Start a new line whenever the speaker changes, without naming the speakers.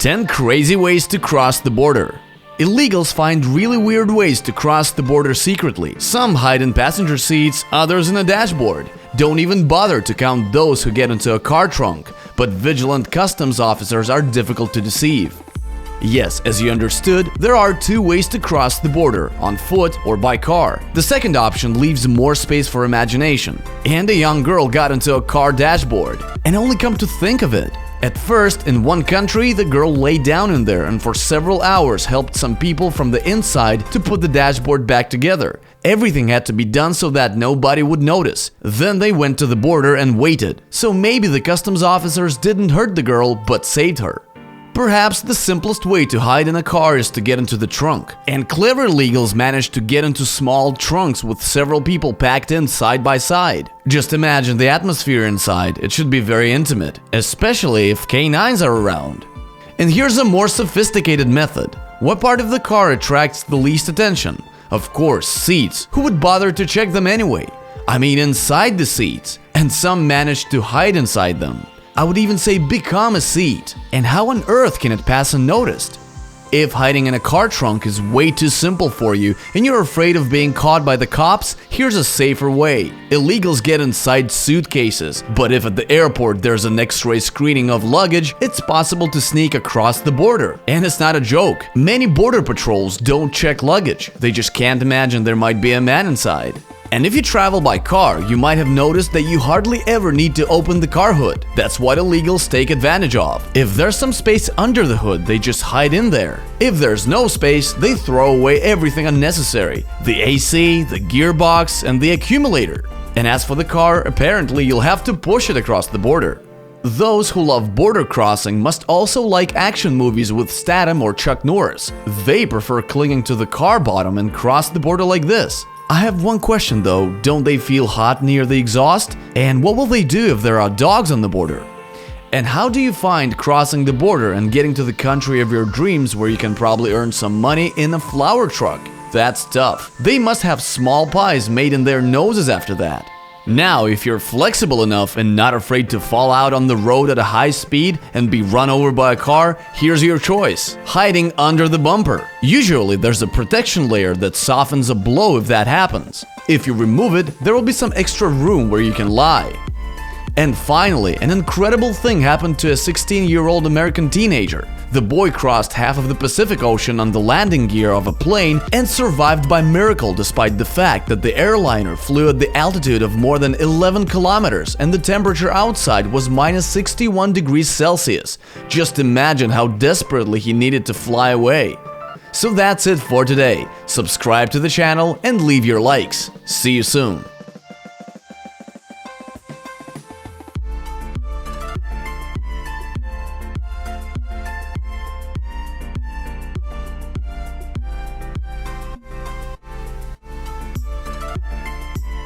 10 crazy ways to cross the border. Illegals find really weird ways to cross the border secretly. Some hide in passenger seats, others in a dashboard. Don't even bother to count those who get into a car trunk. But vigilant customs officers are difficult to deceive. Yes, as you understood, there are 2 ways to cross the border, on foot or by car. The second option leaves more space for imagination. And a young girl got into a car dashboard. And only come to think of it, at first, in one country, the girl lay down in there and for several hours helped some people from the inside to put the dashboard back together. Everything had to be done so that nobody would notice. Then they went to the border and waited. So maybe the customs officers didn't hurt the girl, but saved her. Perhaps the simplest way to hide in a car is to get into the trunk. And clever illegals managed to get into small trunks with several people packed in side by side. Just imagine the atmosphere inside. It should be very intimate, especially if canines are around. And here's a more sophisticated method. What part of the car attracts the least attention? Of course, seats. Who would bother to check them anyway? I mean, inside the seats. And some managed to hide inside them. I would even say become a seat. And how on earth can it pass unnoticed? If hiding in a car trunk is way too simple for you and you're afraid of being caught by the cops, here's a safer way. Illegals get inside suitcases, but if at the airport there's an X-ray screening of luggage, it's possible to sneak across the border. And it's not a joke. Many border patrols don't check luggage. They just can't imagine there might be a man inside. And if you travel by car, you might have noticed that you hardly ever need to open the car hood. That's what illegals take advantage of. If there's some space under the hood, they just hide in there. If there's no space, they throw away everything unnecessary. The AC, the gearbox, and the accumulator. And as for the car, apparently you'll have to push it across the border. Those who love border crossing must also like action movies with Statham or Chuck Norris. They prefer clinging to the car bottom and cross the border like this. I have one question though, don't they feel hot near the exhaust? And what will they do if there are dogs on the border? And how do you find crossing the border and getting to the country of your dreams where you can probably earn some money in a flower truck? That's tough. They must have small pies made in their noses after that. Now, if you're flexible enough and not afraid to fall out on the road at a high speed and be run over by a car, here's your choice. Hiding under the bumper. Usually, there's a protection layer that softens a blow if that happens. If you remove it, there will be some extra room where you can lie. And finally, an incredible thing happened to a 16-year-old American teenager. The boy crossed half of the Pacific Ocean on the landing gear of a plane and survived by miracle despite the fact that the airliner flew at the altitude of more than 11 kilometers and the temperature outside was minus 61 degrees Celsius. Just imagine how desperately he needed to fly away. So that's it for today. Subscribe to the channel and leave your likes. See you soon.